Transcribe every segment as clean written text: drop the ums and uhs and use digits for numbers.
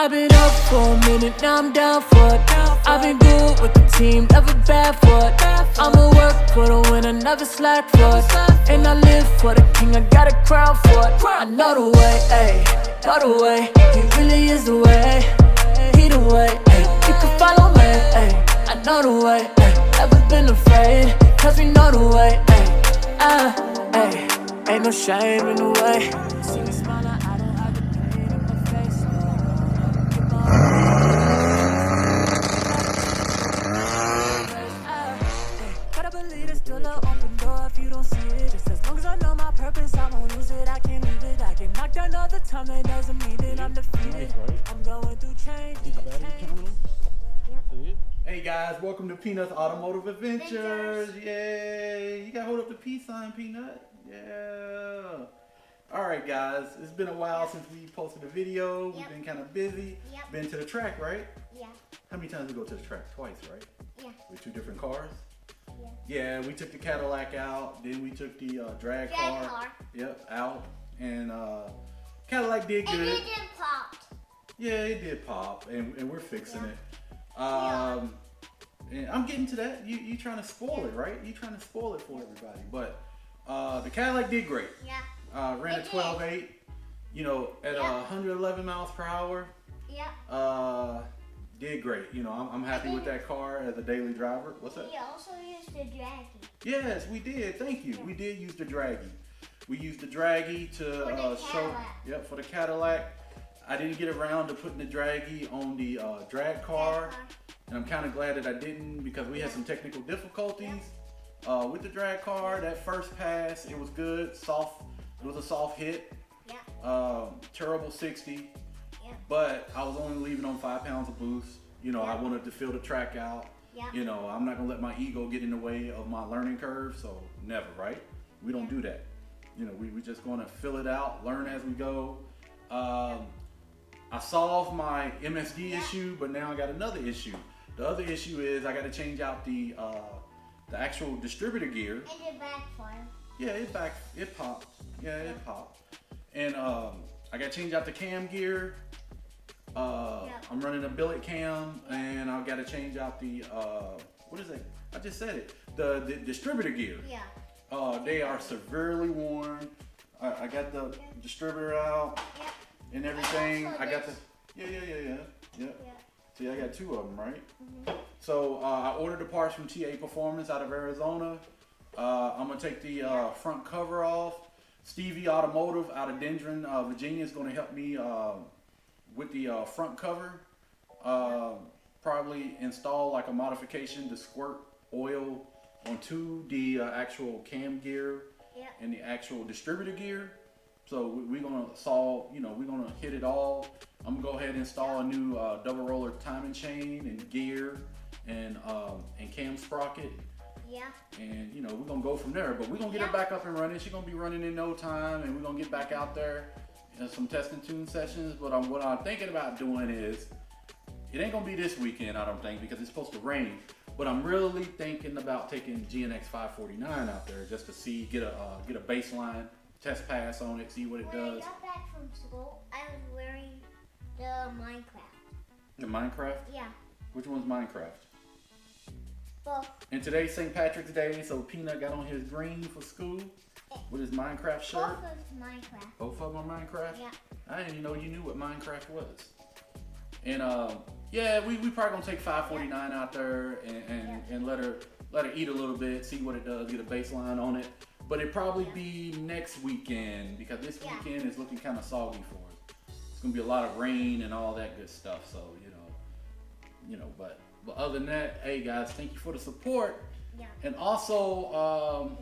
I've been up for a minute, now I'm down for it. I've been good with the team, never bad for it. I'ma work for the winner, never slack for it. And I live for the king, I got a crown for it. I know the way, ayy, know the way. He really is the way, he the way, ayy. You can follow me, ayy, I know the way, ayy. Never been afraid, cause we know the way, ayy. Ayy, ain't no shame in the way. See me smiling, I don't have the pain in my face. Gotta believe there's still an open door if you don't see it. Just as long as I know my purpose, I won't lose it. I can't leave it. I get knocked down all the time, that doesn't mean that I'm defeated. I'm going through change. Hey guys, welcome to Peanut's Automotive Adventures. Yay! You gotta hold up the peace sign, Peanut. Yeah. Alright guys, it's been a while since we posted a video. We've been kind of busy. Been to the track, right? Yeah. How many times did we go to the track? Twice, right? Yeah. With two different cars? Yeah. Yeah, we took the Cadillac out, then we took the drag car. Yep, out. And Cadillac did good. And it did pop. Yeah, it did pop, and we're fixing it. And I'm getting to that. You trying to spoil it, right? You trying to spoil it for everybody. But the Cadillac did great. Yeah. Ran a 12.8, you know, at 111 miles per hour. Yeah. Did great. You know, I'm happy with that car as a daily driver. What's that? We also used the Draggy. Yes, we did. Thank you. We did use the Draggy. We used the Draggy to show. Yep, for the Cadillac. I didn't get around to putting the Draggy on the drag car. And I'm kind of glad that I didn't, because we had some technical difficulties with the drag car. That first pass, it was good, soft. It was a soft hit. Terrible 60. But I was only leaving on 5 pounds of boost. You know, I wanted to fill the track out. You know, I'm not gonna let my ego get in the way of my learning curve. So never, right? We don't do that. You know, we just gonna fill it out, learn as we go. I solved my MSD issue, but now I got another issue. The other issue is I got to change out the actual distributor gear. And it backfired. Yeah, it popped. Yeah, it popped. And I got to change out the cam gear. I'm running a billet cam, and I got to change out the what is it? I just said it. The distributor gear. Yeah. They are severely worn. I got the distributor out. And everything. I got the yeah. See, I got 2 of them, right? So I ordered the parts from TA Performance out of Arizona. I'm gonna take the front cover off. Stevie Automotive out of Dendron, Virginia is gonna help me with the front cover. Probably install like a modification to squirt oil onto the actual cam gear and the actual distributor gear. So we're gonna solve, you know, we're gonna hit it all. I'm gonna go ahead and install a new double roller timing chain and gear and cam sprocket. Yeah. And you know, we're gonna go from there. But we're gonna get her back up and running. She's gonna be running in no time, and we're gonna get back out there in some test and tune sessions. But what I'm thinking about doing is, it ain't gonna be this weekend, I don't think, because it's supposed to rain. But I'm really thinking about taking GNX 549 out there just to see, get a baseline test pass on it, see what it does. When I got back from school, I was wearing the Minecraft. The Minecraft? Yeah. Which one's Minecraft? Both. And today's St. Patrick's Day, so Peanut got on his green for school with his Minecraft shirt. Both of Minecraft. Both of them are Minecraft? Yeah. I didn't even know you knew what Minecraft was. And yeah, we probably gonna take 549 out there and let her eat a little bit, see what it does, get a baseline on it. But it'd probably be next weekend, because this weekend is looking kind of soggy for us. It's gonna be a lot of rain and all that good stuff. So you know. But other than that, hey guys, thank you for the support. Yeah. And also,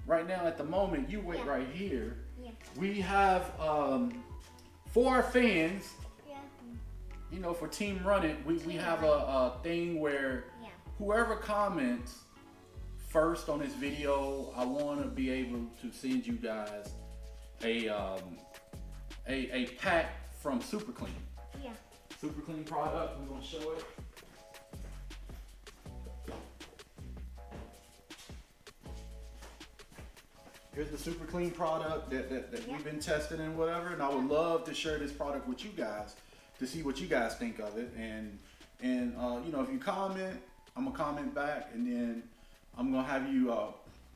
right now at the moment, you wait right here. Yeah. We have for our fans. You know, for Team Run It, we have a thing where whoever comments first on this video, I want to be able to send you guys a pack from Super Clean. Yeah. Super Clean product. We're gonna show it. Here's the Super Clean product that we've been testing and whatever, and I would love to share this product with you guys. to see what you guys think of it. And you know, if you comment, I'm gonna comment back, and then I'm gonna have you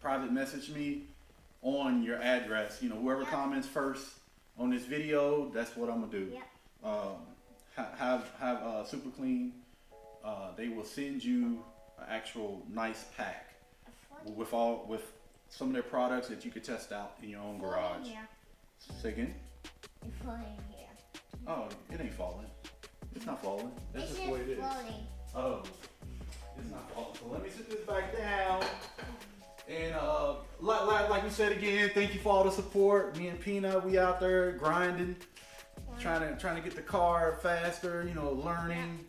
private message me on your address. You know, whoever comments first on this video, that's what I'm gonna do. Have Super Clean. They will send you an actual nice pack with some of their products that you could test out in your own garage. Say again? It's falling here. Oh, it ain't falling. It's not falling. That's It's just the way it is. floating. Oh, it's not falling. So let me sit this back down. And like we said again, thank you for all the support. Me and Peanut, we out there grinding, trying to get the car faster. You know, learning.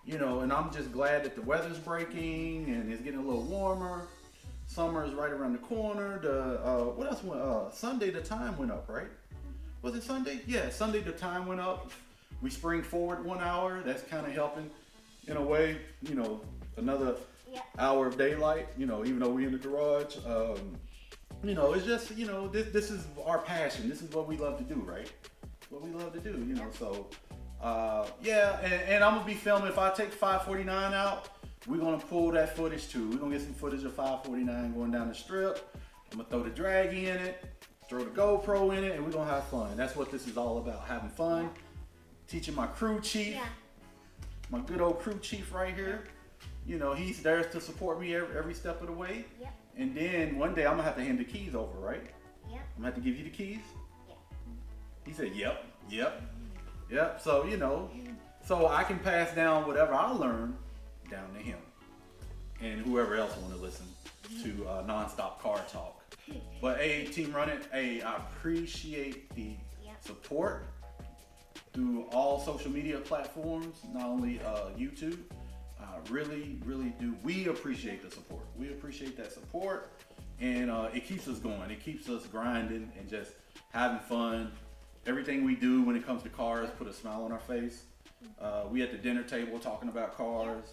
You know, and I'm just glad that the weather's breaking and it's getting a little warmer. Summer is right around the corner. What else went? Sunday the time went up, right? Was it Sunday? Yeah, Sunday the time went up. We spring forward 1 hour. That's kind of helping in a way. You know, another hour of daylight. You know, even though we're in the garage. You know, it's just, you know, this is our passion. This is what we love to do, right? What we love to do. You know, so yeah, and I'm gonna be filming. If I take 549 out, we're gonna pull that footage too. We're gonna get some footage of 549 going down the strip. I'm gonna throw the draggy in it, throw the GoPro in it, and we're gonna have fun. That's what this is all about, having fun. Teaching my crew chief, my good old crew chief right here. You know, he's there to support me every step of the way. And then one day I'm gonna have to hand the keys over, right? I'm gonna have to give you the keys? He said, yep. So, you know, so I can pass down whatever I learn down to him and whoever else want to listen to nonstop car talk. But hey, Team Run It, hey, I appreciate the support through all social media platforms, not only YouTube. Really do. We appreciate the support. We appreciate that support, and it keeps us going. It keeps us grinding and just having fun. Everything we do when it comes to cars put a smile on our face. We at the dinner table talking about cars.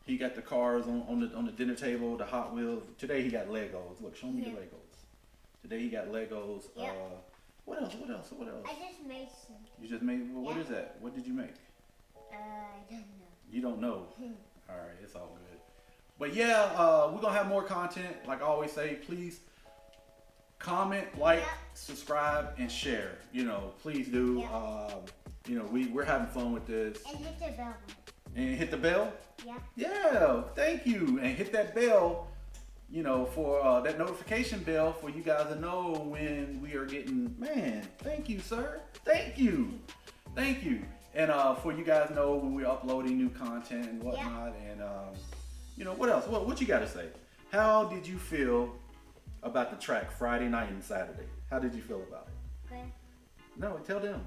He got the cars on the dinner table, the Hot Wheels. Today he got Legos. Look, show me the Legos. Today he got Legos. What else? I just made some. You just made, well, what is that? What did you make? I don't know. You don't know? All right, it's all good. But yeah, we're going to have more content. Like I always say, please comment, like, subscribe, and share. You know, please do. You know, we're having fun with this. And hit the bell. And hit the bell? Yeah. Thank you. And hit that bell, you know, for that notification bell for you guys to know when we are getting, man, thank you, sir. Thank you. And for you guys know when we're uploading new content and whatnot. And, you know, what else? What you got to say? How did you feel about the track Friday night and Saturday? How did you feel about it? Good. No, tell them.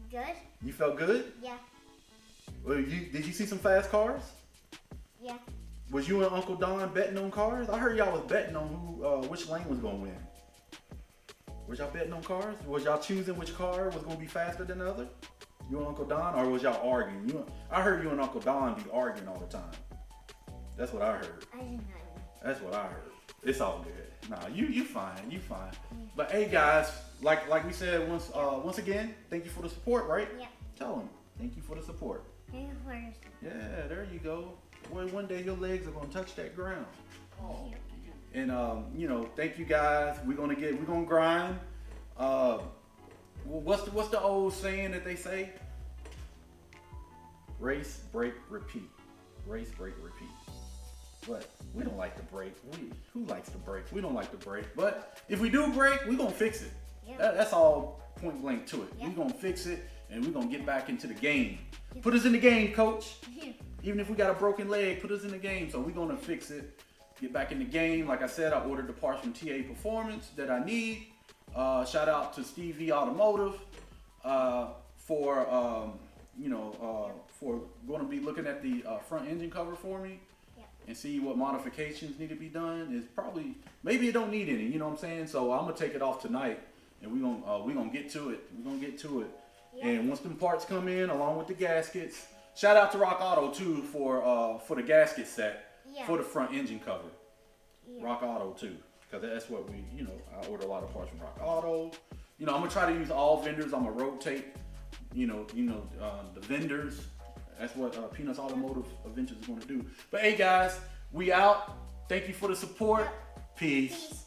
Good? You felt good? Yeah. Well, did you see some fast cars? Yeah. Was you and Uncle Don betting on cars? I heard y'all was betting on which lane was gonna win. Was y'all betting on cars? Was y'all choosing which car was gonna be faster than the other? You and Uncle Don, or was y'all arguing? I heard you and Uncle Don be arguing all the time. That's what I heard. I did not know. That's what I heard. It's all good. Nah, you fine. But hey guys, like we said once again, thank you for the support, right? Yeah. Tell them, thank you for the support. Thank you for your support. Yeah, there you go. Boy, one day your legs are gonna touch that ground. Oh. And you know, thank you guys. We're gonna grind. What's the old saying that they say? Race, break, repeat. Race, break, repeat. But we don't like to break. Who likes to break? We don't like to break. But if we do break, we're gonna fix it. Yep. That's all point blank to it. Yep. We're gonna fix it and we're gonna get back into the game. Put us in the game, coach. Even if we got a broken leg, put us in the game. So we're gonna fix it. Get back in the game. Like I said, I ordered the parts from TA Performance that I need. Shout out to Steve V Automotive for going to be looking at the front engine cover for me and see what modifications need to be done. Is probably, maybe it don't need any, you know what I'm saying? So I'm gonna take it off tonight and we're gonna get to it. And once them parts come in along with the gaskets, shout out to Rock Auto too for the gasket set for the front engine cover. Rock Auto too, because that's what I order a lot of parts from Rock Auto. You know, I'm gonna try to use all vendors. I'm gonna rotate the vendors. That's what Peanuts Automotive Adventures is going to do. But hey guys, we out. Thank you for the support. Peace.